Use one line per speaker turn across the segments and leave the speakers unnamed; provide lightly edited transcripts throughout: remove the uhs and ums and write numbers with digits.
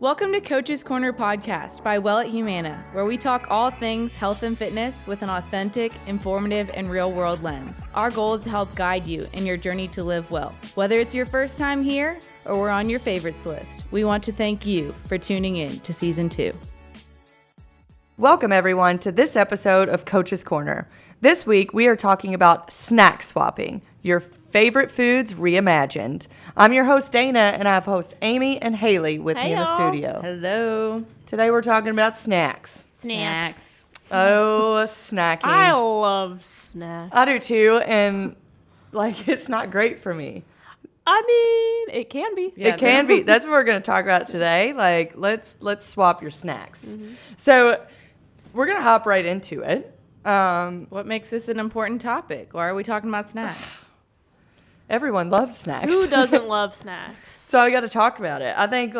Welcome to Coach's Corner Podcast by Well at Humana, where we talk all things health and fitness with an authentic, informative, and real-world lens. Our goal is to help guide you in your journey to live well. Whether it's your first time here or we're on your favorites list, we want to thank you for tuning in to Season 2.
Welcome, everyone, to this episode of Coach's Corner. This week, we are talking about snack swapping, your favorite foods reimagined. I'm your host, Dana, and I have hosts Amy and Hayley with me in the studio.
Hello.
Today, we're talking about snacks.
Snacks.
Oh, snacking.
I love snacks.
I do too, and, it's not great for me.
I mean, it can be.
Yeah, it can be. That's what we're going to talk about today. Let's swap your snacks. Mm-hmm. So, we're going to hop right into it.
What makes this an important topic? Why are we talking about snacks?
Everyone loves snacks.
Who doesn't love snacks?
So I got to talk about it. I think,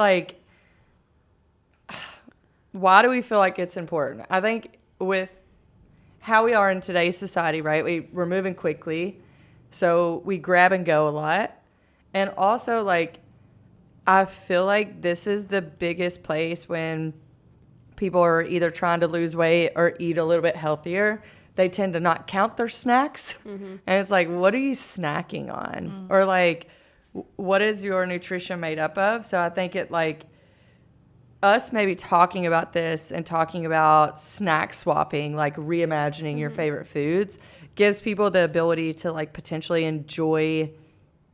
why do we feel like it's important? I think with how we are in today's society, right? We're moving quickly, so we grab and go a lot. And also, I feel like this is the biggest place when people are either trying to lose weight or eat a little bit healthier. They tend to not count their snacks. Mm-hmm. And it's what are you snacking on? Mm-hmm. Or what is your nutrition made up of? So I think us maybe talking about this and talking about snack swapping, reimagining your favorite foods, gives people the ability to potentially enjoy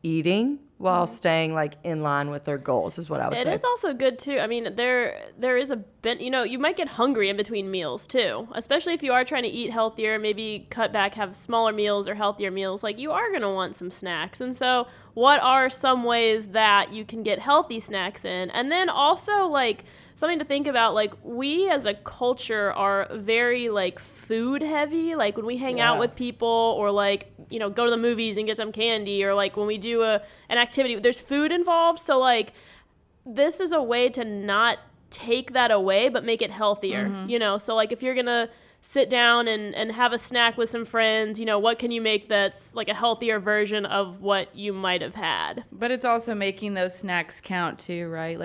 eating while staying in line with their goals is what I would say.
It is also good too. I mean, there is a bit, you might get hungry in between meals too, especially if you are trying to eat healthier, maybe cut back, have smaller meals or healthier meals. You are going to want some snacks. And so what are some ways that you can get healthy snacks in? And then also something to think about, we as a culture are very food heavy. When we hang out with people or go to the movies and get some candy, or when we do an activity, there's food involved. So this is a way to not take that away, but make it healthier, So if you're going to sit down and have a snack with some friends, what can you make that's a healthier version of what you might have had?
But it's also making those snacks count too, right?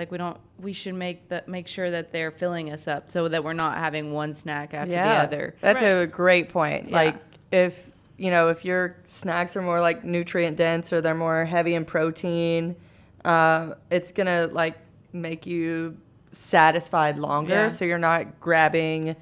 We should make sure that they're filling us up so that we're not having one snack after the other.
That's a great point. Yeah. If your snacks are more nutrient dense or they're more heavy in protein, it's going to make you satisfied longer. Yeah. So you're not grabbing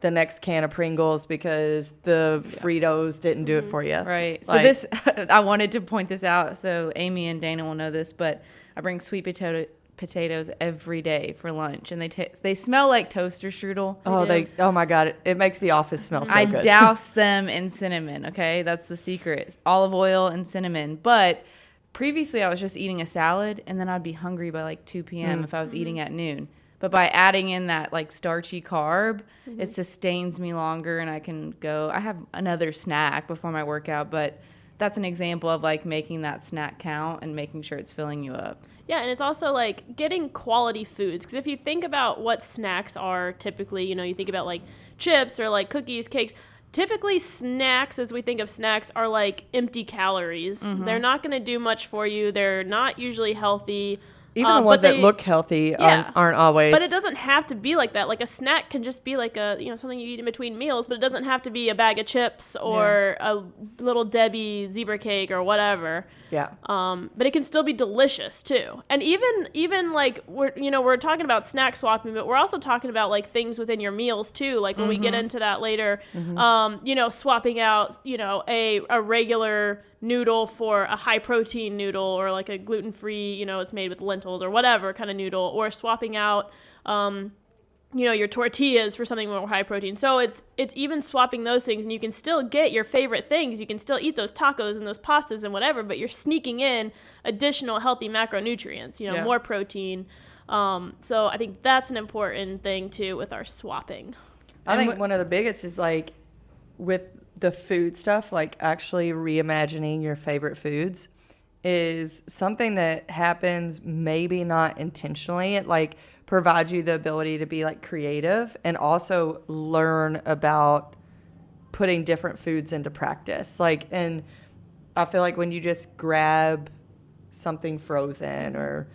the next can of Pringles because the Fritos didn't do it for you.
Right. So this, I wanted to point this out so Amy and Dana will know this, but I bring sweet potatoes every day for lunch, and they smell like toaster strudel.
Oh my God, it makes the office smell so good.
I douse them in cinnamon. Okay, that's the secret: olive oil and cinnamon. But previously, I was just eating a salad, and then I'd be hungry by 2 p.m. if I was eating at noon. But by adding in that starchy carb, it sustains me longer, and I can go. I have another snack before my workout, but that's an example of making that snack count and making sure it's filling you up.
Yeah, and it's also getting quality foods, because if you think about what snacks are typically, you think about chips or cookies, cakes. Typically snacks, as we think of snacks, are empty calories. Mm-hmm. They're not going to do much for you. They're not usually healthy.
Even the ones that look healthy aren't always.
But it doesn't have to be like that. A snack can just be something you eat in between meals, but it doesn't have to be a bag of chips or a little Debbie zebra cake or whatever.
Yeah.
But it can still be delicious too. And even we're talking about snack swapping, but we're also talking about things within your meals too. When we get into that later, swapping out, a regular noodle for a high protein noodle, or a gluten-free, it's made with lentils or whatever kind of noodle, or swapping out, your tortillas for something more high protein. So it's even swapping those things, and you can still get your favorite things. You can still eat those tacos and those pastas and whatever, but you're sneaking in additional healthy macronutrients, more protein. So I think that's an important thing too with our swapping.
I think one of the biggest is with the food stuff, actually reimagining your favorite foods is something that happens maybe not intentionally. It provides you the ability to be creative and also learn about putting different foods into practice. And I feel when you just grab something frozen or,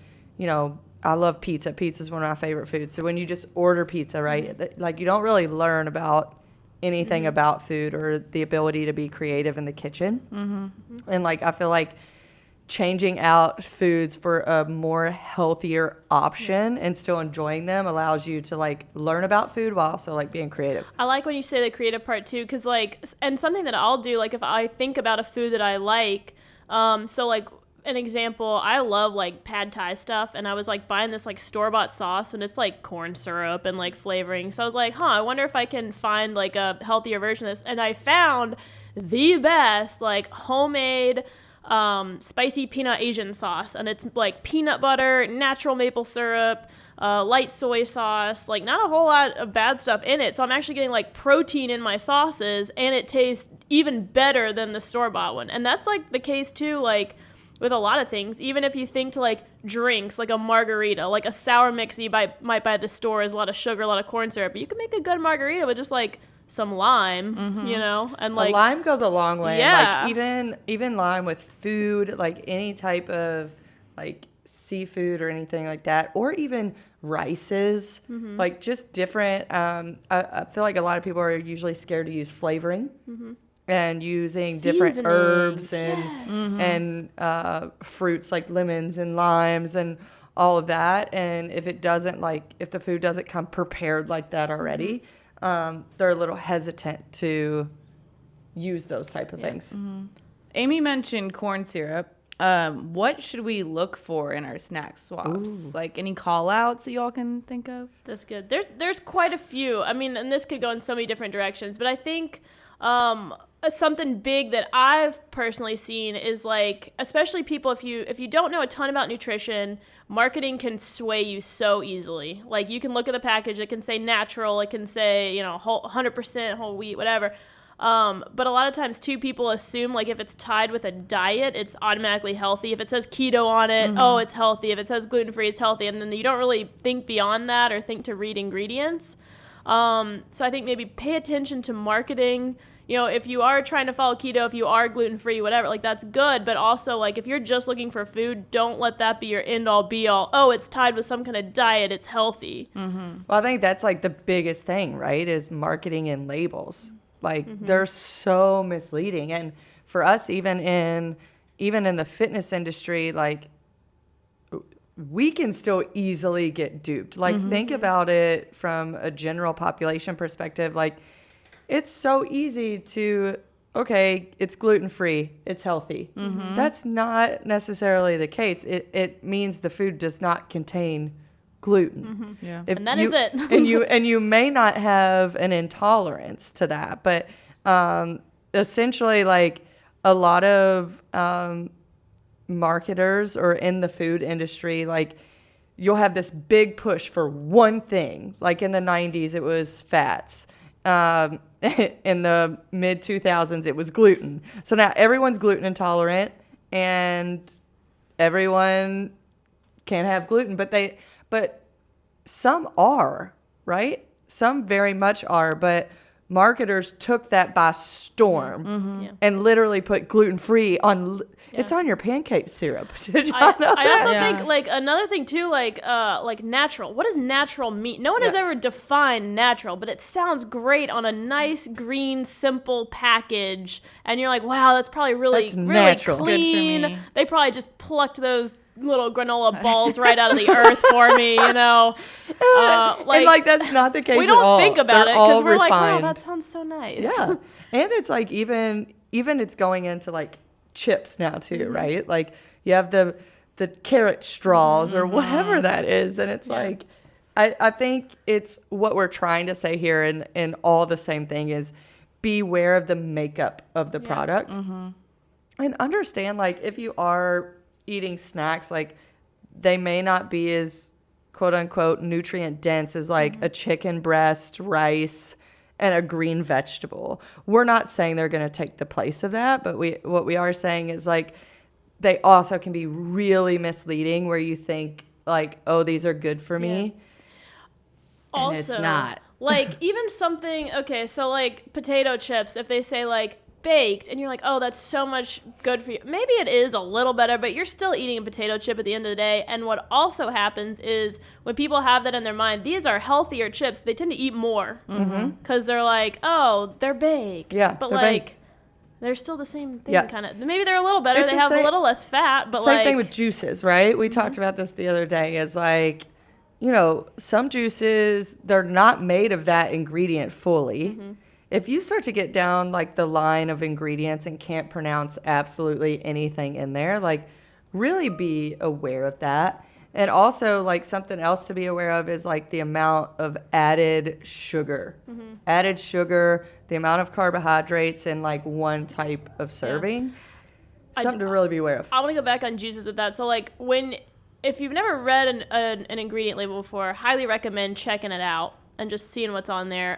I love pizza. Pizza is one of my favorite foods. So when you just order pizza, right, like you don't really learn about anything about food or the ability to be creative in the kitchen. And like I feel like changing out foods for a more healthier option and still enjoying them allows you to like learn about food while also like being creative.
I like when you say the creative part too, because like, and something that I'll do, like if I think about a food that I like, so like an example, I love like pad thai stuff, and I was like buying this like store-bought sauce, and it's like corn syrup and like flavoring. So I was like, I wonder if I can find like a healthier version of this, and I found the best like homemade spicy peanut Asian sauce, and it's like peanut butter, natural maple syrup, light soy sauce, like not a whole lot of bad stuff in it. So I'm actually getting like protein in my sauces, and it tastes even better than the store-bought one. And that's like the case too, like with a lot of things. Even if you think to like drinks, like a margarita, like a sour mix you might buy at the store is a lot of sugar, a lot of corn syrup, but you can make a good margarita with just like some lime, you know, and like
a lime goes a long way.
Yeah.
Like even lime with food, like any type of like seafood or anything like that, or even rices, like just different. I feel like a lot of people are usually scared to use flavoring and using different herbs and fruits like lemons and limes and all of that. And if the food doesn't come prepared like that already, they're a little hesitant to use those type of things.
Amy mentioned corn syrup. What should we look for in our snack swaps? Like any call outs that y'all can think of?
That's good. There's quite a few. I mean, and this could go in so many different directions, but I think something big that I've personally seen is like, especially people, if you don't know a ton about nutrition, marketing can sway you so easily. Like you can look at the package, it can say natural, it can say, 100% whole wheat, whatever. But a lot of times too, people assume like if it's tied with a diet, it's automatically healthy. If it says keto on it, it's healthy. If it says gluten-free, it's healthy. And then you don't really think beyond that or think to read ingredients. So I think maybe pay attention to marketing. If you are trying to follow keto, if you are gluten-free, whatever, like that's good. But also like if you're just looking for food, don't let that be your end-all be-all. Oh, it's tied with some kind of diet, it's healthy.
Well, I think that's like the biggest thing, right, is marketing and labels. Like they're so misleading. And for us, even in the fitness industry, like we can still easily get duped. Like think about it from a general population perspective. Like it's so easy to, okay, it's gluten-free, it's healthy. That's not necessarily the case. It means the food does not contain gluten.
Yeah.
And that is it.
and you may not have an intolerance to that, but essentially like a lot of marketers or in the food industry, like you'll have this big push for one thing. Like in the 90s, it was fats. In the mid 2000s, it was gluten. So now everyone's gluten intolerant and everyone can have gluten, but some are, right? Some very much are, but marketers took that by storm and literally put gluten-free on. It's on your pancake syrup. Did y'all know
I
that?
also think like another thing too, like natural. What does natural mean? No one has ever defined natural, but it sounds great on a nice green simple package, and you're like, wow, that's probably really
natural.
clean.
Good for me.
They probably just plucked those little granola balls right out of the earth for me,
and like that's not the case.
We don't think about it because we're
refined.
like, wow, that sounds so nice.
Yeah, and it's like even it's going into like chips now too, right? Like you have the carrot straws or whatever that is, and it's like I think it's what we're trying to say here, and all the same thing is beware of the makeup of the product and understand like if you are eating snacks, like they may not be as quote unquote nutrient dense as like a chicken breast, rice, and a green vegetable. We're not saying they're going to take the place of that, but what we are saying is like they also can be really misleading where you think like, oh, these are good for me. And
Also,
it's not.
like even something, okay, so like potato chips, if they say like baked, and you're like, oh, that's so much good for you. Maybe it is a little better, but you're still eating a potato chip at the end of the day. And what also happens is when people have that in their mind, these are healthier chips, they tend to eat more because they're like, oh, they're baked.
Yeah,
but
they're
like
baked.
they're still the same thing,
Yeah.
kind of. Maybe they're a little better.
It's
they
the
have a
same-
little less fat, but
Same
like
thing with juices, right? We talked about this the other day. Is like, you know, some juices, they're not made of that ingredient fully. If you start to get down like the line of ingredients and can't pronounce absolutely anything in there, like really be aware of that. And also like something else to be aware of is like the amount of added sugar. Added sugar, the amount of carbohydrates in like one type of serving. Something to really be aware of.
I want to go back on juices with that. So like if you've never read an ingredient label before, highly recommend checking it out and just seeing what's on there.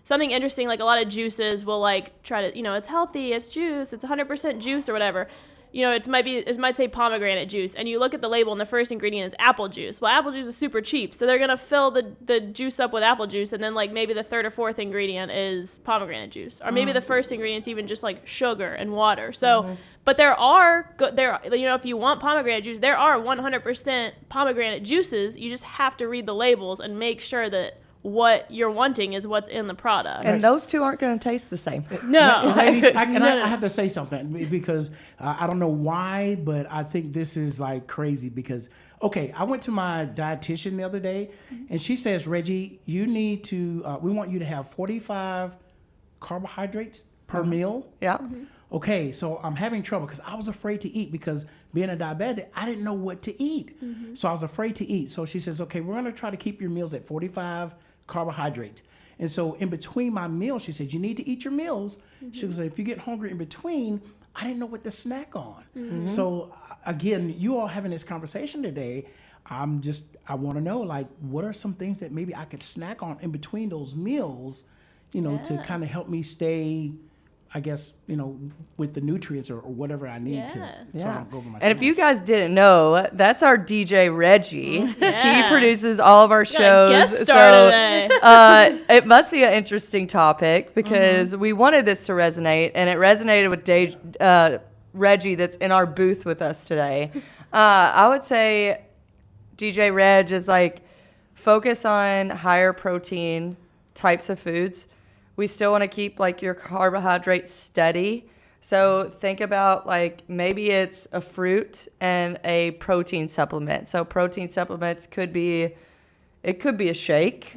Something interesting, like a lot of juices will like try to, it's healthy, it's juice, it's 100% juice or whatever. It might say pomegranate juice, and you look at the label and the first ingredient is apple juice. Well, apple juice is super cheap, so they're gonna fill the juice up with apple juice, and then like maybe the third or fourth ingredient is pomegranate juice, or maybe the first ingredient's even just like sugar and water. So, but if you want pomegranate juice, there are 100% pomegranate juices. You just have to read the labels and make sure that what you're wanting is what's in the product.
And those two aren't going to taste the same.
No.
Ladies, I have to say something because I don't know why, but I think this is like crazy because, okay, I went to my dietitian the other day and she says, Reggie, you need to, we want you to have 45 carbohydrates per meal.
Yeah.
Okay, so I'm having trouble because I was afraid to eat because being a diabetic, I didn't know what to eat. So I was afraid to eat. So she says, okay, we're going to try to keep your meals at 45 carbohydrates. And so in between my meals, she said, you need to eat your meals. She goes, if you get hungry in between, I didn't know what to snack on. So again, you all having this conversation today, I want to know, like, what are some things that maybe I could snack on in between those meals, to kind of help me stay, I guess, with the nutrients or whatever I need to. So I don't go over my
And if you guys didn't know, that's our DJ Reggie.
Yeah.
He produces all of our
Got a
shows.
guest star today.
It must be an interesting topic because we wanted this to resonate, and it resonated with Reggie that's in our booth with us today. I would say DJ Reg is like focus on higher protein types of foods. We still want to keep like your carbohydrates steady. So think about like maybe it's a fruit and a protein supplement. So protein supplements could be a shake.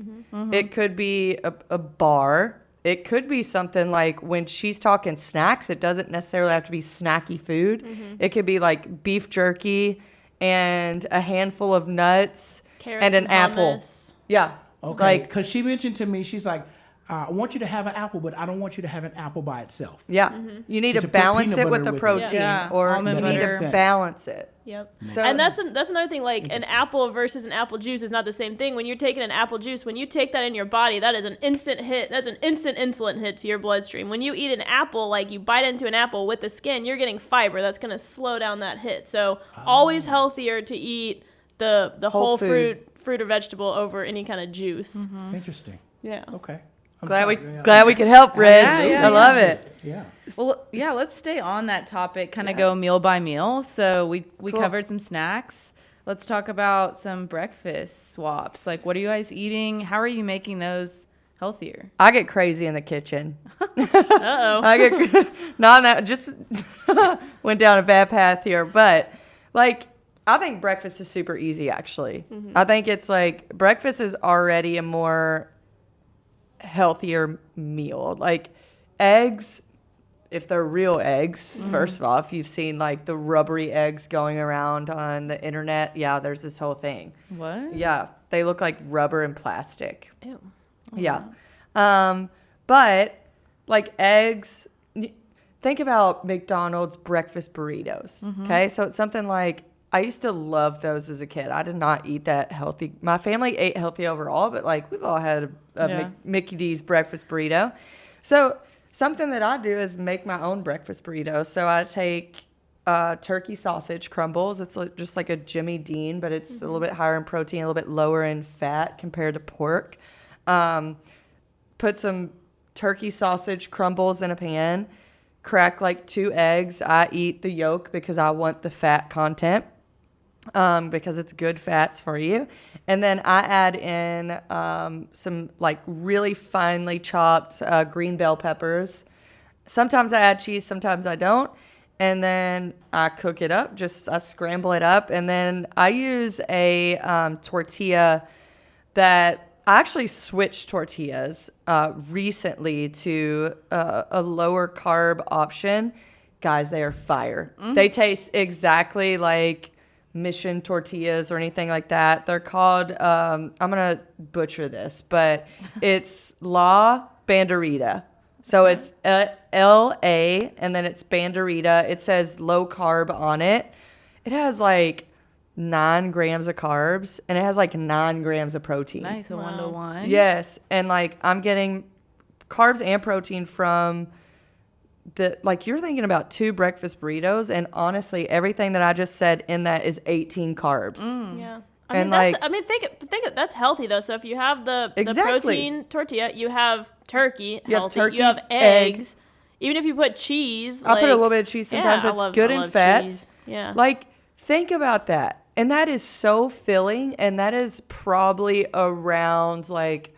It could be a bar. It could be something like when she's talking snacks, it doesn't necessarily have to be snacky food. It could be like beef jerky and a handful of nuts
Carrots
and an apple.
hummus.
Yeah.
Okay,
Like,
because she mentioned to me, she's like, I want you to have an apple, but I don't want you to have an apple by itself.
yeah. You need
She
to
said put
balance
peanut
it with
butter
the
with it.
protein,
Yeah,
or
almond
you need
butter.
to balance it.
Yep.
So,
And that's another thing, like an apple versus an apple juice is not the same thing. When you're taking an apple juice, when you take that in your body, that is an instant hit. That's an instant insulin hit to your bloodstream. When you eat an apple, like you bite into an apple with the skin, you're getting fiber. That's going to slow down that hit. So always healthier to eat the whole
food.
fruit or vegetable over any kind of juice.
Interesting.
Yeah.
Okay. I'm
glad
sorry.
we could help, Reg.
Yeah,
I love it.
Yeah.
Well, yeah, let's stay on that topic, kind of go meal by meal. So we
Cool.
covered some snacks. Let's talk about some breakfast swaps. Like, what are you guys eating? How are you making those healthier?
I get crazy in the kitchen.
Uh-oh.
I get not that just went down a bad path here, but like I think breakfast is super easy actually. I think it's like breakfast is already a more healthier meal. Like eggs, if they're real eggs, first of all, if you've seen like the rubbery eggs going around on the internet, yeah, there's this whole thing.
What?
Yeah, they look like rubber and plastic.
Ew.
Yeah. But like eggs, think about McDonald's breakfast burritos. Okay. So it's something like, I used to love those as a kid. I did not eat that healthy. My family ate healthy overall, but like we've all had a Mickey D's breakfast burrito. So something that I do is make my own breakfast burritos. So I take turkey sausage crumbles. It's just like a Jimmy Dean, but it's a little bit higher in protein, a little bit lower in fat compared to pork. Put some turkey sausage crumbles in a pan, crack like 2 eggs. I eat the yolk because I want the fat content, because it's good fats for you. And then I add in some like really finely chopped green bell peppers. Sometimes I add cheese, sometimes I don't. And then I cook it up, I scramble it up. And then I use a tortilla that I actually switched tortillas recently to a lower carb option. Guys, they are fire. They taste exactly like Mission tortillas or anything like that. They're called, I'm going to butcher this, but it's La Banderita. So it's L-A, and then it's Banderita. It says low carb on it. It has like 9 grams of carbs, and it has like 9 grams of protein.
Nice, a 1-to-1.
Yes, and like I'm getting carbs and protein from like you're thinking about 2 breakfast burritos, and honestly, everything that I just said in that is 18 carbs.
Yeah. Think that's healthy though. So if you have the protein tortilla, you have turkey, healthy. You have eggs. Even if you put cheese,
I'll put a little bit of cheese sometimes.
Yeah,
it's good in fats.
Cheese. Yeah.
Like, think about that. And that is so filling, and that is probably around like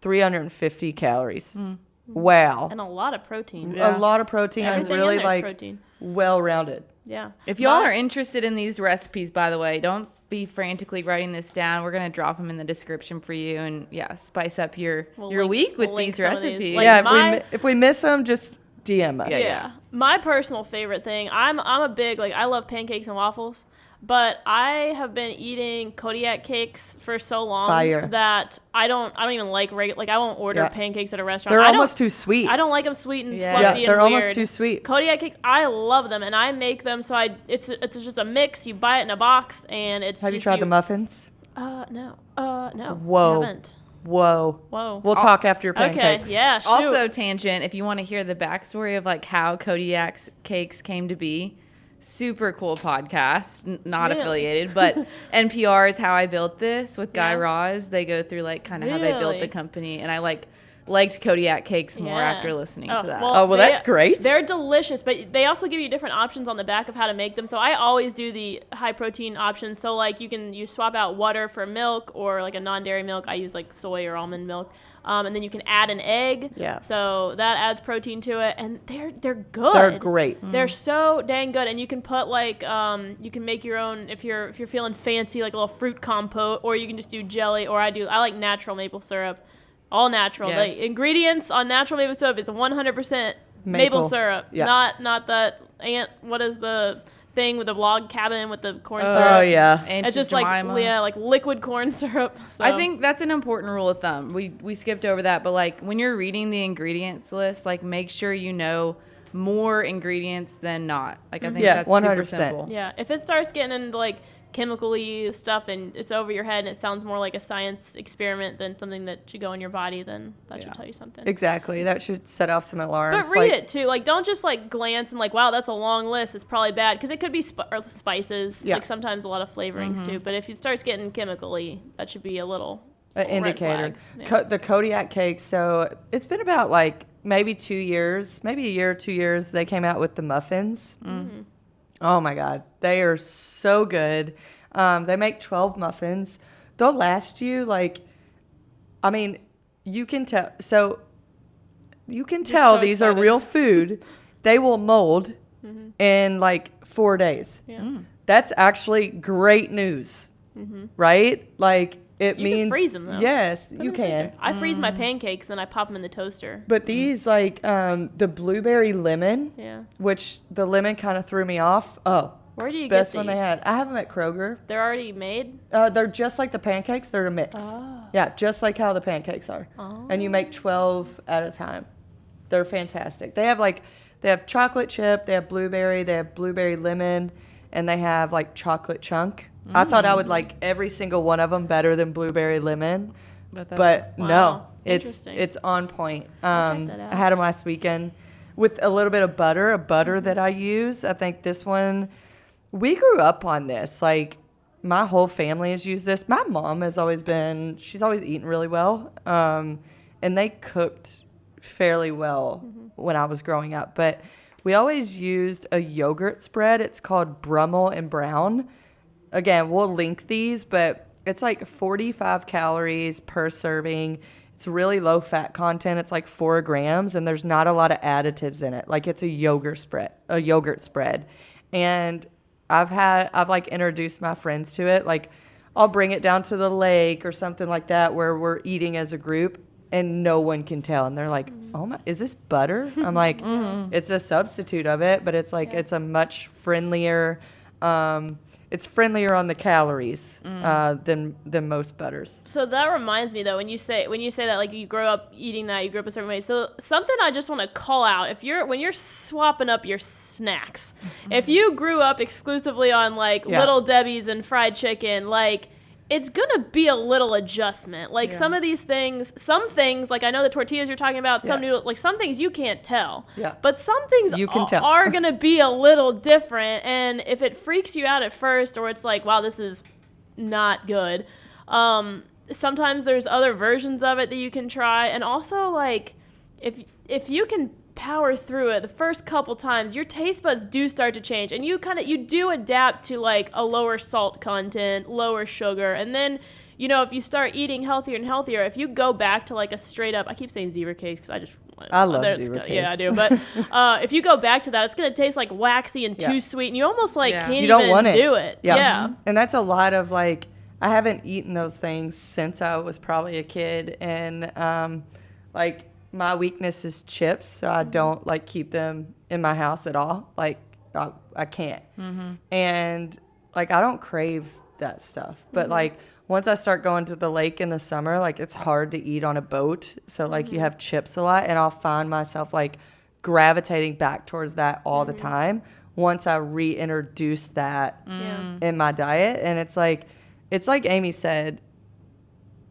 350 calories. Wow.
And a lot of protein.
A lot of protein,
Everything
and really
in there's
like
protein.
well-rounded.
Yeah.
If y'all are interested in these recipes, by the way, don't be frantically writing this down. We're going to drop them in the description for you, and spice up your week with these recipes.
Like
if we miss them, just DM us.
Yeah. My personal favorite thing, I'm a big, I love pancakes and waffles, but I have been eating Kodiak cakes for so long that I don't even like I won't order pancakes at a restaurant.
They're almost too sweet.
I don't like them sweet and fluffy
Yeah,
and
they're
weird.
almost too sweet.
Kodiak cakes, I love them, and I make them it's just a mix. You buy it in a box, and it's
Have you tried the muffins?
No.
Whoa.
I haven't.
Whoa. We'll talk after your pancakes.
Okay, yeah, shoot.
Also, tangent, if you want to hear the backstory of like how Kodiak cakes came to be, super cool podcast, not affiliated, but NPR is How I Built This with Guy Raz. They go through like kind of how they built the company, and I liked Kodiak cakes more after listening to that.
Well, that's great.
They're delicious, but they also give you different options on the back of how to make them. So I always do the high protein options. So like you swap out water for milk, or like a non-dairy milk. I use like soy or almond milk. And then you can add an egg.
Yeah.
So that adds protein to it, and they're good.
They're great.
They're so dang good, and you can put like you can make your own if you're feeling fancy, like a little fruit compote, or you can just do jelly. Or I like natural maple syrup. All natural.
Yes.
The ingredients on natural maple syrup is 100% maple syrup.
Yeah.
Not that what is the thing with the log cabin with the corn syrup?
Oh yeah.
Aunt
It's just
Jemima.
like liquid corn syrup. So.
I think that's an important rule of thumb. We skipped over that, but like when you're reading the ingredients list, like make sure you know more ingredients than not. Like I think that's
100%.
super simple.
Yeah, if it starts getting into like chemically stuff and it's over your head and it sounds more like a science experiment than something that should go in your body, then that should tell you something.
Exactly. That should set off some alarms.
But read it too. Like, don't just like glance and like, wow, that's a long list. It's probably bad, because it could be spices.
Yeah.
Like sometimes a lot of flavorings too. But if it starts getting chemically, that should be a little
an indicator.
Yeah.
The Kodiak cake. So it's been about like maybe 2 years, maybe a year or 2 years. They came out with the muffins. Mm-hmm. Oh my God, they are so good. They make 12 muffins. They'll last you you can tell. So you can tell
so
these
excited.
are real food. They will mold in like 4 days.
Yeah.
That's actually great news, right? Like it
You
means
can freeze them though.
Yes,
Put
you
them in the freezer.
can.
I freeze my pancakes and I pop them in the toaster.
But these like the blueberry lemon,
Yeah.
which the lemon kind of threw me off. Oh,
Where do you
best
get
one
these?
they had. I have them at Kroger.
They're already made.
They're just like the pancakes. They're a mix.
Oh.
Yeah, just like how the pancakes are. And you make 12 at a time. They're fantastic. They have chocolate chip, they have blueberry lemon, and they have like chocolate chunk. I thought I would like every single one of them better than blueberry lemon, but no,
Wow.
it's
Interesting.
on point.
I'll check that out.
I had them last weekend with a little bit of butter, that I use. I think this one, we grew up on this. Like my whole family has used this. My mom she's always eaten really well, and they cooked fairly well when I was growing up. But we always used a yogurt spread. It's called Brummel and Brown. Again, we'll link these, but it's like 45 calories per serving. It's really low fat content. It's like 4 grams, and there's not a lot of additives in it. Like, it's a yogurt spread. And I've like introduced my friends to it. Like, I'll bring it down to the lake or something like that where we're eating as a group, and no one can tell. And they're like, oh my, is this butter? I'm like, it's a substitute of it, but it's like, it's a much friendlier, it's friendlier on the calories than most butters.
So that reminds me though, when you say that, like, you grow up eating that, you grew up a certain way. So something I just want to call out: when you're swapping up your snacks, if you grew up exclusively on like Little Debbie's and fried chicken, like, it's gonna be a little adjustment. Like, some of these things, some things, like I know the tortillas you're talking about, some noodles, like some things you can't tell. Yeah. But some things you can tell are gonna be a little different. And if it freaks you out at first, or it's like, wow, this is not good. Sometimes there's other versions of it that you can try. And also, like, if you can power through it the first couple times, your taste buds do start to change, and you do adapt to like a lower salt content, lower sugar. And then, you know, if you start eating healthier and healthier, if you go back to like a straight up, I keep saying zebra cakes because I love zebra cakes. Yeah, I do. But if you go back to that, it's going to taste like waxy and too sweet, and you almost like can't even do it. Yeah.
And that's a lot of like, I haven't eaten those things since I was probably a kid, and like, my weakness is chips, so I don't like keep them in my house at all. Like, I can't. And like, I don't crave that stuff. But like, once I start going to the lake in the summer, like, it's hard to eat on a boat. So like, you have chips a lot, and I'll find myself like gravitating back towards that all the time once I reintroduce that in my diet. And it's like Amy said,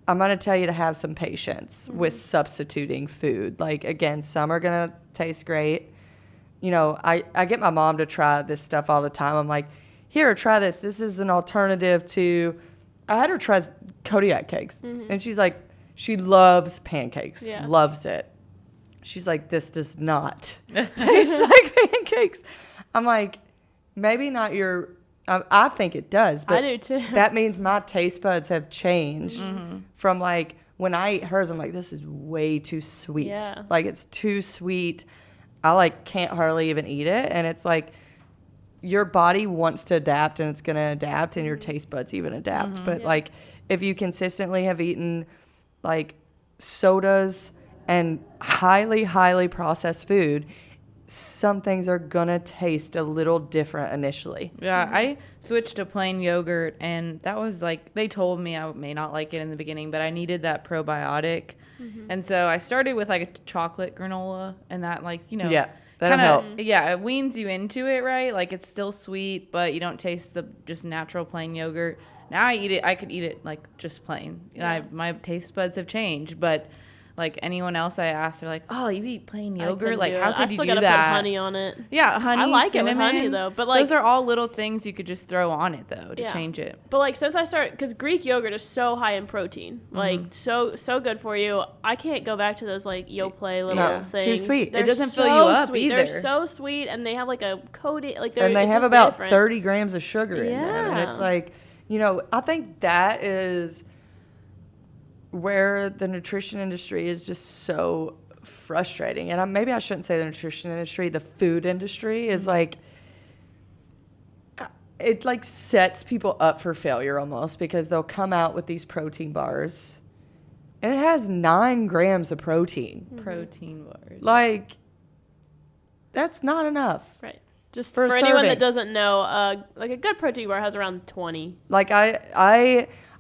I'm going to tell you to have some patience with substituting food. Like, again, some are going to taste great. You know, I get my mom to try this stuff all the time. I'm like, here, try this. This is an alternative to, I had her try Kodiak cakes. And she's like, she loves pancakes, loves it. She's like, this does not taste like pancakes. I'm like, maybe not your... I think it does, but
I do too.
That means my taste buds have changed from like, when I eat hers, I'm like, this is way too sweet. Yeah. Like, it's too sweet. I like can't hardly even eat it. And it's like, your body wants to adapt, and it's going to adapt, and your taste buds even adapt. But like, if you consistently have eaten like sodas and highly, highly processed food, some things are gonna taste a little different initially.
Yeah, I switched to plain yogurt, and that was like, they told me I may not like it in the beginning, but I needed that probiotic. And so I started with like a chocolate granola, and that, like, you know,
that'll help.
Yeah, it weans you into it, right? Like, it's still sweet, but you don't taste the just natural plain yogurt. Now I could eat it like just plain. And my taste buds have changed, but like, anyone else I asked, they're like, "Oh, you eat plain yogurt? Like, how could you do that?" I still gotta
put honey on it.
Yeah, honey.
I like
cinnamon.
it with honey though, but like,
those are all little things you could just throw on it though to change it.
But like, since I started, because Greek yogurt is so high in protein, like so good for you. I can't go back to those like Yoplait little things.
Too sweet.
It doesn't fill you up either.
They're so sweet, and they have like a coating, like
and they have about
different.
30 grams of sugar in them, and it's like, you know, I think that is where the nutrition industry is just so frustrating. And maybe I shouldn't say the nutrition industry, the food industry is like, it like sets people up for failure almost, because they'll come out with these protein bars and it has 9 grams of protein.
Protein bars.
Like, that's not enough.
Right. Just for anyone that doesn't know, like a good protein bar has around 20.
Like,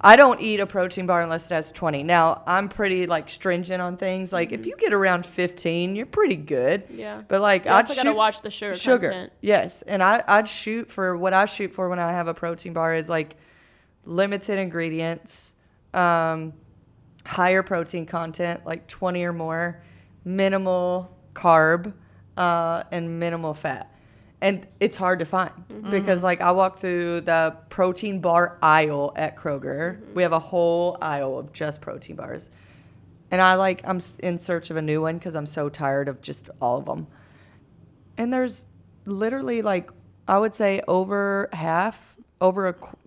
I don't eat a protein bar unless it has 20. Now, I'm pretty like stringent on things. Like, if you get around 15, you're pretty good.
Yeah.
But like,
you also gotta watch the sugar content.
Yes, and I'd shoot for what I shoot for when I have a protein bar is like limited ingredients, higher protein content, like 20 or more, minimal carb, and minimal fat. And it's hard to find because, like, I walk through the protein bar aisle at Kroger. We have a whole aisle of just protein bars. And I'm in search of a new one because I'm so tired of just all of them. And there's literally like, I would say over half,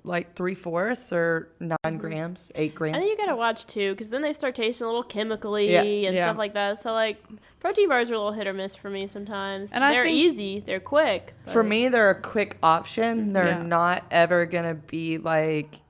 like 3/4 or 9 grams, 8 grams.
I think you gotta watch too, because then they start tasting a little chemically and
Yeah.
stuff like that. So like, protein bars are a little hit or miss for me sometimes.
And I
they're
think-
easy, they're quick.
For
but-
me, they're a quick option. They're
Yeah.
not ever gonna be like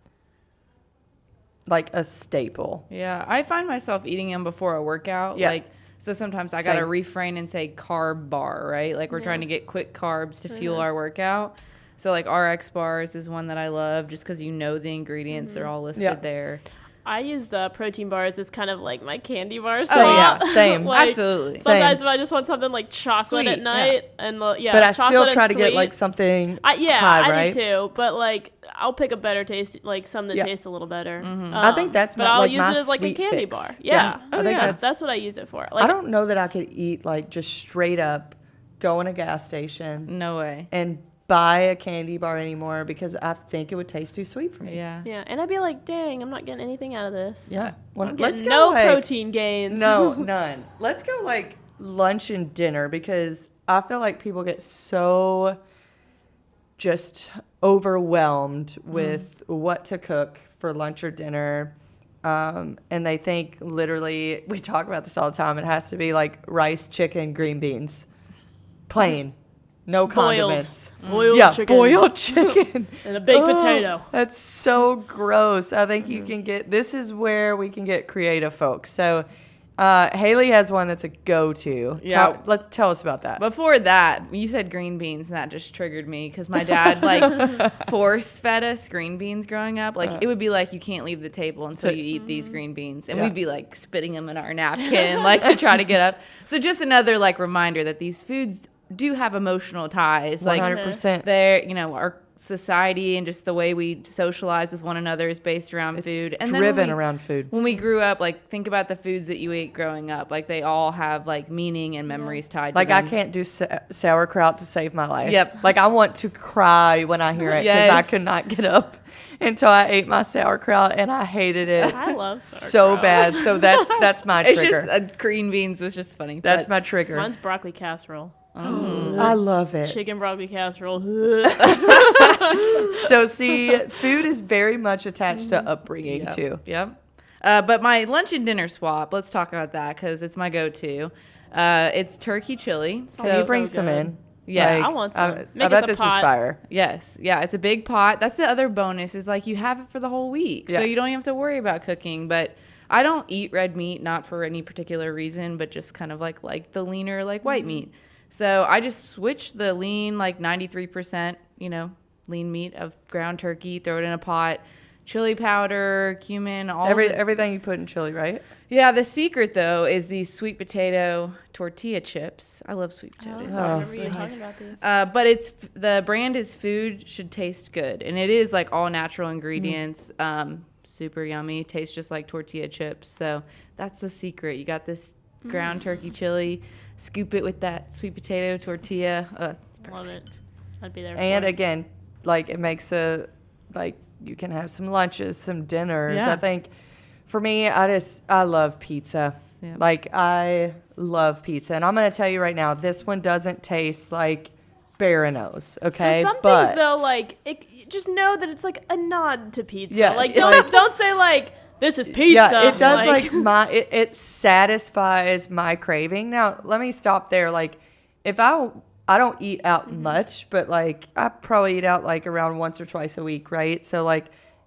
a staple.
Yeah, I find myself eating them before a workout.
Yeah.
Like, so sometimes I gotta
Same.
refrain and say carb bar, right? Like we're trying to get quick carbs to fuel our workout. So like RXBARs is one that I love just because you know the ingredients, they're all listed
Yeah.
there.
I use protein bars as kind of like my candy bar.
Oh, yeah, same.
Like,
Absolutely.
Sometimes
Same.
if I just want something like chocolate
Sweet,
at night, and
But I
chocolate
still
and
try to get
sweet.
like something
I
high, right?
do too. But like, I'll pick a better taste, like some that
Yeah.
tastes a little better.
I think that's
but
my-
I'll
like
use
my
it as like a
sweet
candy
fix.
bar.
Yeah.
Yeah,
I think
that's what I use it for.
I
Like,
don't know that I could eat like just straight up go in a gas station
No way.
and buy a candy bar anymore because I think it would taste too sweet for me.
Yeah.
yeah, and I'd be like, dang, I'm not getting anything out of this.
Yeah.
I'm
Let's
getting
go
no
like,
protein gains.
No, none. Let's go like lunch and dinner because I feel like people get so just overwhelmed with what to cook for lunch or dinner. And they think literally, we talk about this all the time, it has to be like rice, chicken, green beans. Plain. No
Boiled.
condiments.
Boiled
Yeah,
chicken.
boiled chicken.
And a baked
Oh,
potato.
That's so gross. I think you can get, this is where we can get creative, folks. So Hayley has one that's a go-to.
Yeah.
Tell us about that.
Before that, you said green beans, and that just triggered me because my dad like force fed us green beans growing up. Like it would be like you can't leave the table until you eat these green beans, and
Yeah.
we'd be like spitting them in our napkin, like to try to get up. So just another like reminder that these foods do have emotional ties. Like
100%.
they're, our society and just the way we socialize with one another is based around food. And then
Driven
when we-
around food.
When we grew up, like think about the foods that you ate growing up. Like they all have like meaning and memories tied
Like
to
I
them.
can't do sauerkraut to save my life.
Yep.
Like I want to cry when I hear it because I
Yes.
could not get up until I ate my sauerkraut and I hated it
I love
so
sauerkraut.
bad. So that's my
It's
trigger.
just green beans was just funny.
That's
but-
my trigger.
Mine's broccoli casserole.
I love it.
Chicken broccoli casserole.
So see, food is very much attached to upbringing too.
Yep. But my lunch and dinner swap, let's talk about that because it's my go-to. It's turkey chili.
Can you
so
bring some
good.
in?
Yeah,
I want some.
I
Make us
bet
a
this
pot.
is fire.
Yes. Yeah, it's a big pot. That's the other bonus is like you have it for the whole week. So
Yeah.
you don't even have to worry about cooking. But I don't eat red meat, not for any particular reason, but just kind of like the leaner, like white meat. So I just switch the lean, like 93%, lean meat of ground turkey, throw it in a pot, chili powder, cumin, all
Everything you put in chili, right?
Yeah, the secret though is these sweet potato tortilla chips. I love sweet potatoes.
I remember
obviously.
you talking about these.
But the brand is Food Should Taste Good, and it is like all natural ingredients. Super yummy, tastes just like tortilla chips. So that's the secret. You got this ground turkey chili, scoop it with that sweet potato tortilla. It's perfect.
Love it. I'd be there.
And
for it.
again, like it makes you can have some lunches, some dinners.
Yeah.
I think for me, I love pizza.
Yeah.
Like I love pizza. And I'm going to tell you right now, this one doesn't taste like Barilla, okay?
So some
but
things though, like just know that it's like a nod to pizza.
Yes,
like
like-
don't say like this is pizza.
yeah, it does like it satisfies my craving. Now, let me stop there. Like if I don't eat out much, but like I probably eat out like around once or twice a week, right? So like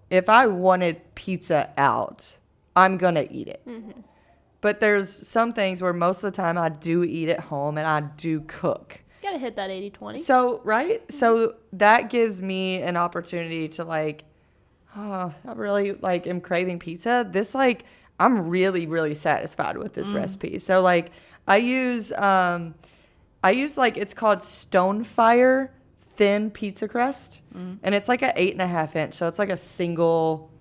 if I wanted pizza out, I'm going to eat it. But there's some things where most of the time I do eat at home and I do cook.
gotta hit that 80-20.
So, right? So that gives me an opportunity to like, I really like am craving pizza. This like, I'm really, really satisfied with this recipe. So like I use like, it's called Stonefire thin pizza crust and it's like a 8.5 inch. So it's like a single,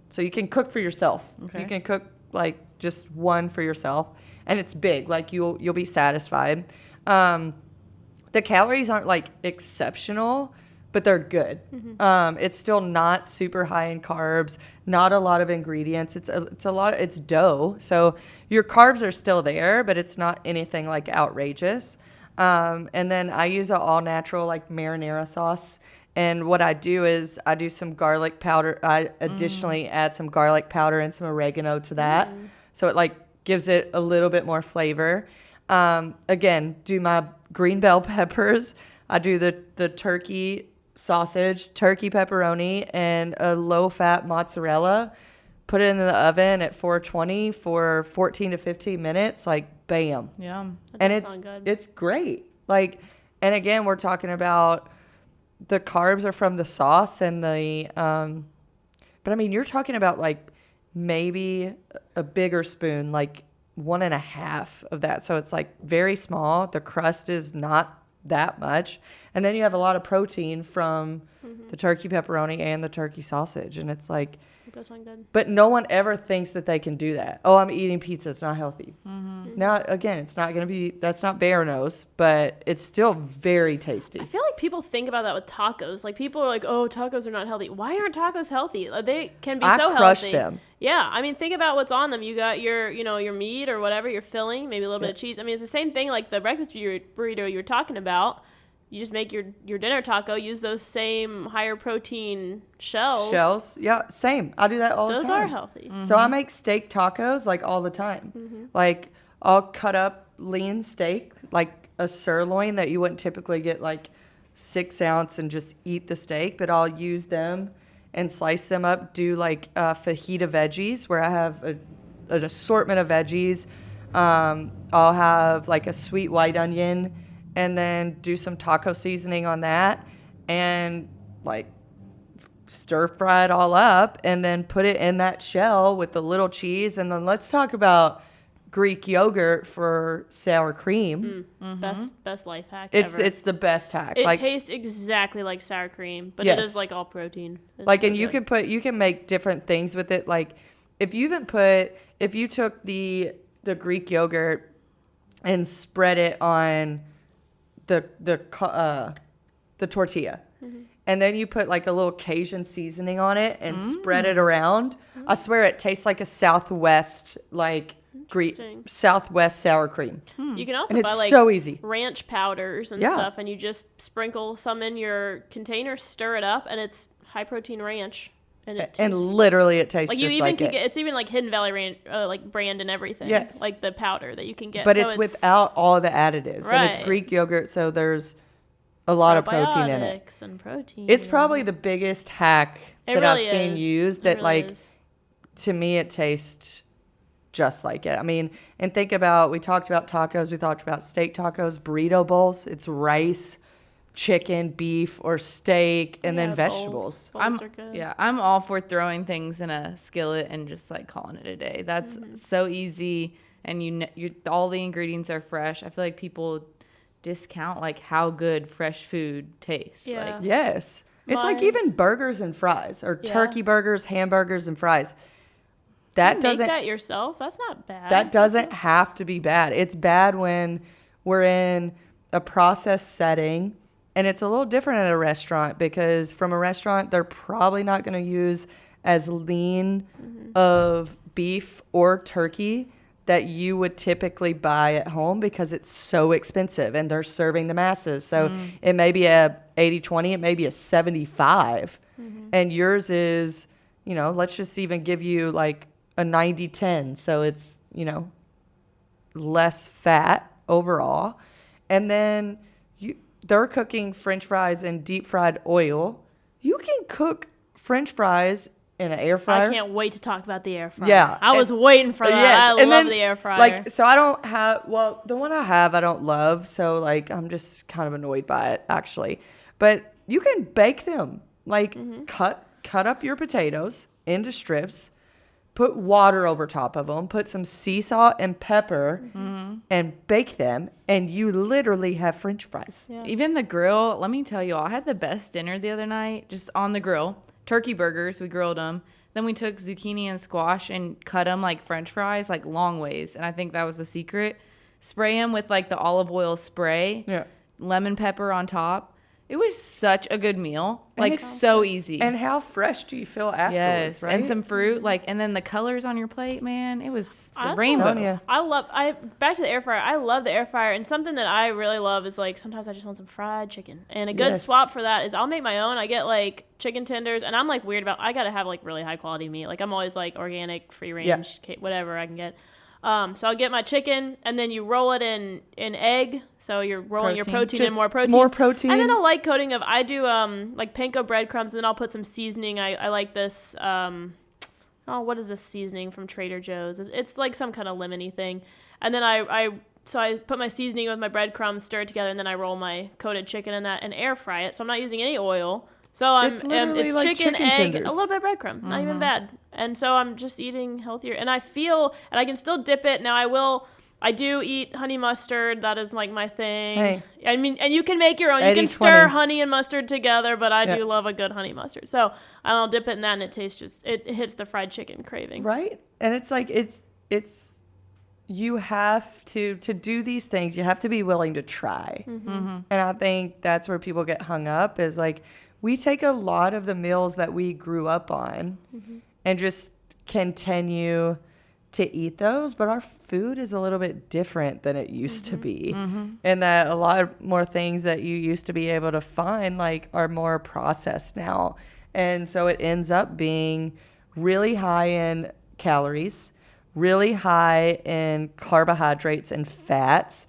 so you can cook for yourself.
Okay.
You can cook like just one for yourself and it's big. Like you'll be satisfied. The calories aren't like exceptional, but they're good. It's still not super high in carbs, not a lot of ingredients. It's dough. So your carbs are still there, but it's not anything like outrageous. And then I use an all natural like marinara sauce. And what I do is I do some garlic powder. I additionally add some garlic powder and some oregano to that. So it like gives it a little bit more flavor. Again, do my green bell peppers. I do the turkey sausage, turkey pepperoni, and a low-fat mozzarella. Put it in the oven at 420 for 14 to 15 minutes. Like, bam.
Yum.
That
And
does sound good.
it's great. Like, and again, we're talking about the carbs are from the sauce and the, but I mean, you're talking about like maybe a bigger spoon, like 1.5 of that. So it's like very small. The crust is not that much. And then you have a lot of protein from the turkey pepperoni and the turkey sausage. And it's like,
It does sound good.
but no one ever thinks that they can do that. Oh, I'm eating pizza. It's not healthy. Now, again, it's not going to be, that's not bear nose, but it's still very tasty.
I feel like people think about that with tacos. Like people are like, "Oh, tacos are not healthy." Why aren't tacos healthy? Like, they can be
I
so
crush
healthy.
them.
Yeah, I mean, think about what's on them. You got your, your meat or whatever, your filling, maybe a little bit of cheese. I mean, it's the same thing like the breakfast burrito you were talking about. You just make your dinner taco, use those same higher protein shells.
Yeah, same. I do that all the
Those
time.
are healthy.
So I make steak tacos like all the time. Like I'll cut up lean steak, like a sirloin that you wouldn't typically get like 6 ounce and just eat the steak, but I'll use them and slice them up, do like fajita veggies where I have an assortment of veggies. I'll have like a sweet white onion and then do some taco seasoning on that and like stir fry it all up and then put it in that shell with the little cheese. And then let's talk about Greek yogurt for sour cream.
Best life hack
It's
ever.
it's the best hack.
It
like
tastes exactly like sour cream, but
Yes.
it is like all protein. It's
like
so
and you
good.
you can make different things with it. Like if you took the Greek yogurt and spread it on the tortilla. And then you put like a little Cajun seasoning on it and spread it around. I swear it tastes like a Southwest
Interesting.
Southwest sour cream.
You can also
And it's
buy like
so easy.
ranch powders and
Yeah.
stuff, and you just sprinkle some in your container, stir it up, and it's high protein ranch. And it
And
tastes
literally it tastes
like you
just
even
like
can
it.
get. It's even like Hidden Valley ranch, like brand and everything.
Yes.
like the powder that you can get.
But
So
it's without all the additives. And it's
Right.
Greek yogurt, so there's a lot of protein in it.
probiotics and protein.
It's probably the biggest hack
It
that I've
really
seen
is.
used
It
that
really
like
is.
to me it tastes just like it. I mean, and think about, we talked about tacos, we talked about steak tacos, burrito bowls. It's rice, chicken, beef, or steak, and then
Yeah,
vegetables.
Bowls are good.
I'm all for throwing things in a skillet and just like calling it a day. That's so easy, and you all the ingredients are fresh. I feel like people discount like how good fresh food tastes.
Yeah.
Like,
Yes. It's like
Mine-
even burgers and fries, or
Yeah.
turkey burgers, hamburgers, and fries.
You
That
make
doesn't
that yourself. That's not bad.
that doesn't have to be bad. It's bad when we're in a process setting, and it's a little different at a restaurant, because from a restaurant they're probably not going to use as lean of beef or turkey that you would typically buy at home, because it's so expensive and they're serving the masses. So it may be a 80-20, it may be a 75. And yours is, let's just even give you like a 90-10. So it's, less fat overall. And then they're cooking French fries in deep fried oil. You can cook French fries in an air fryer.
I can't wait to talk about the air fryer.
Yeah,
I was waiting for that.
Yes,
I
and
love
then,
the air fryer.
Like, so I don't have, the one I have I don't love, so like I'm just kind of annoyed by it actually. But you can bake them. Like cut up your potatoes into strips, put water over top of them, put some sea salt and pepper, and bake them, and you literally have French fries.
Yeah.
even the grill, let me tell you all, I had the best dinner the other night just on the grill. Turkey burgers, we grilled them. Then we took zucchini and squash and cut them like French fries, like long ways. And I think that was the secret. Spray them with like the olive oil spray,
Yeah.
lemon pepper on top. It was such a good meal.
And
Like,
it's
so easy.
And how fresh do you feel afterwards,
yes.
right?
And some fruit. Like, and then the colors on your plate, man. It was
I
the
also-
rainbow.
Back to the air fryer. I love the air fryer, and something that I really love is like sometimes I just want some fried chicken, and a good swap for that is I'll make my own. I get like chicken tenders, and I'm like weird about I gotta have like really high quality meat. Like I'm always like organic, free range, whatever I can get. So I'll get my chicken, and then you roll it in egg. So you're rolling your protein in more protein.
More protein.
And then a light coating of I do like panko breadcrumbs, and then I'll put some seasoning. I like this. What is this seasoning from Trader Joe's? It's like some kind of lemony thing. And then I put my seasoning with my breadcrumbs, stir it together, and then I roll my coated chicken in that and air fry it. So I'm not using any oil. So it's
like
chicken, egg,
tenders.
a little bit of breadcrumb, not even bad. And so I'm just eating healthier, and I can still dip it. Now I do eat honey mustard. That is like my thing.
Hey.
I mean, and you can make your own. You can
80-20.
stir honey and mustard together, but I do love a good honey mustard. So I'll dip it in that, and it tastes it hits the fried chicken craving.
Right? And it's like it's you have to do these things, you have to be willing to try. And I think that's where people get hung up is like we take a lot of the meals that we grew up on and just continue to eat those, but our food is a little bit different than it used to be. And that a lot more things that you used to be able to find like are more processed now. And so it ends up being really high in calories, really high in carbohydrates and fats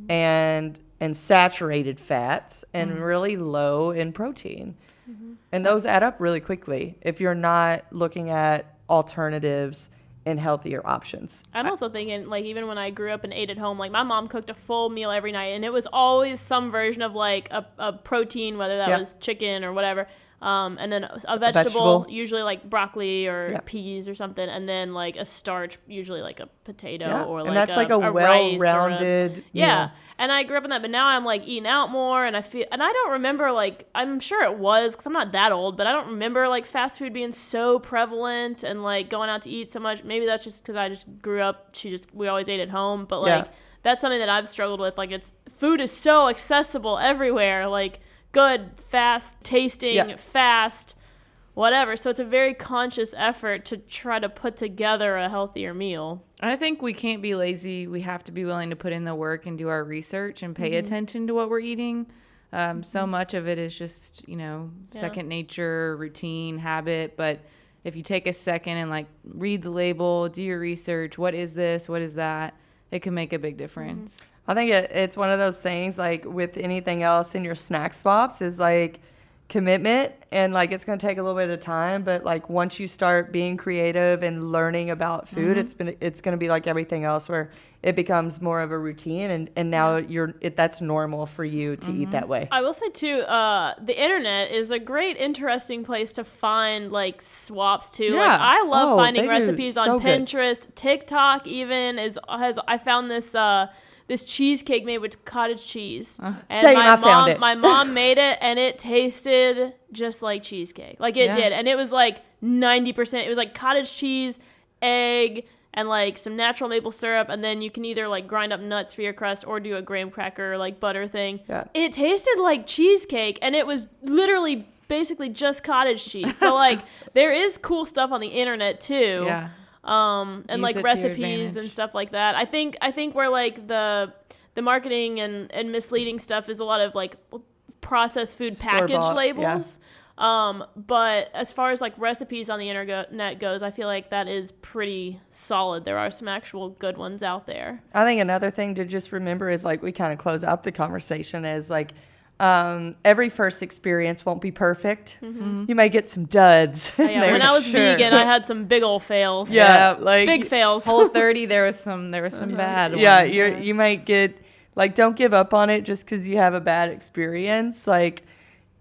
and saturated fats and really low in protein. And those add up really quickly if you're not looking at alternatives and healthier options.
I'm also thinking, like, even when I grew up and ate at home, like, my mom cooked a full meal every night, and it was always some version of, like, a protein, whether that was chicken or whatever, and then a vegetable, usually, like, broccoli or peas or something, and then, like, a starch, usually, like, a potato or, like,
and that's like a well-rounded meal.
And I grew up in that, but now I'm, like, eating out more, and I don't remember, like, I'm sure it was, because I'm not that old, but I don't remember, like, fast food being so prevalent and, like, going out to eat so much. Maybe that's just because I just grew up, we always ate at home, but, like, that's something that I've struggled with. Like, food is so accessible everywhere, like, good, fast, tasting, fast, whatever. So it's a very conscious effort to try to put together a healthier meal.
I think we can't be lazy. We have to be willing to put in the work and do our research and pay attention to what we're eating. So much of it is just, second nature, routine, habit. But if you take a second and like read the label, do your research, what is this, what is that, it can make a big difference.
I think it's one of those things like with anything else in your snack swaps is like commitment, and like it's going to take a little bit of time, but like once you start being creative and learning about food, it's going to be like everything else where it becomes more of a routine, and now that's normal for you to eat that way.
I will say too, the internet is a great, interesting place to find like swaps too.
Yeah.
Like I love finding recipes on
good.
Pinterest. TikTok even I found this cheesecake made with cottage cheese. And
I found it.
My mom made it, and it tasted just like cheesecake. Like it did. And it was like 90%. It was like cottage cheese, egg, and like some natural maple syrup. And then you can either like grind up nuts for your crust or do a graham cracker like butter thing. Yeah. It tasted like cheesecake, and it was literally basically just cottage cheese. So like there is cool stuff on the internet too. Yeah. And use like recipes and stuff like that. I think where like the marketing and misleading stuff is a lot of like processed food package labels. But as far as like recipes on the internet goes, I feel like that is pretty solid. There are some actual good ones out there.
I think another thing to just remember is like we kind of close out the conversation is like every first experience won't be perfect. You might get some duds.
When I was vegan, I had some big old fails.
Yeah, like
big fails.
Whole30, there was some bad ones.
Yeah, you might get like, don't give up on it just because you have a bad experience. Like,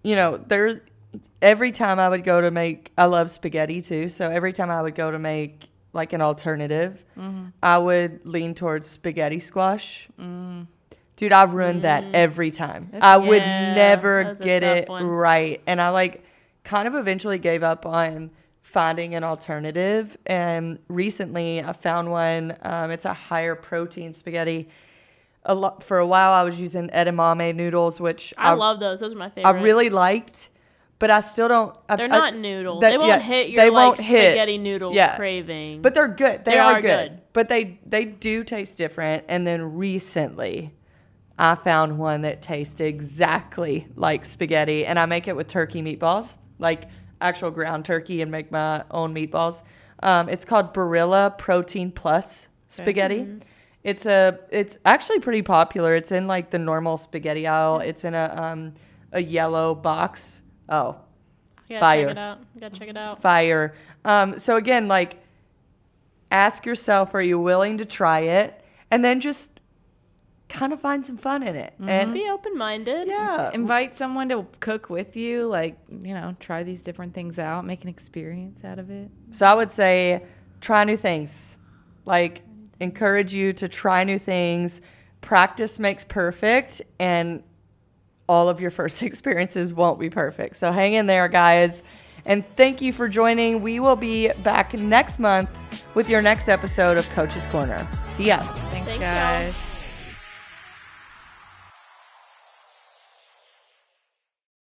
every time I would go to make, I love spaghetti too. So every time I would go to make like an alternative, I would lean towards spaghetti squash. Dude, I've ruined that every time. I would never get it right. And I like kind of eventually gave up on finding an alternative. And recently I found one. It's a higher protein spaghetti. for a while I was using edamame noodles, which
I love those. Those are my favorite.
I really liked, but I still don't.
They're not noodles. They won't hit your spaghetti noodle craving.
But they're good. They are good.
good.
But they do taste different. And then recently, I found one that tastes exactly like spaghetti, and I make it with turkey meatballs, like actual ground turkey, and make my own meatballs. It's called Barilla Protein Plus Spaghetti. Mm-hmm. It's actually pretty popular. It's in like the normal spaghetti aisle. It's in a yellow box. Oh, fire!
Check it out.
Fire. So again, like, ask yourself, are you willing to try it, and then just kind of find some fun in it, and
be open-minded.
Yeah,
invite someone to cook with you. Like, try these different things out, make an experience out of it.
So I would say, try new things. Like, encourage you to try new things. Practice makes perfect, and all of your first experiences won't be perfect. So hang in there, guys. And thank you for joining. We will be back next month with your next episode of Coach's Corner. See ya.
Thanks
y'all.
guys.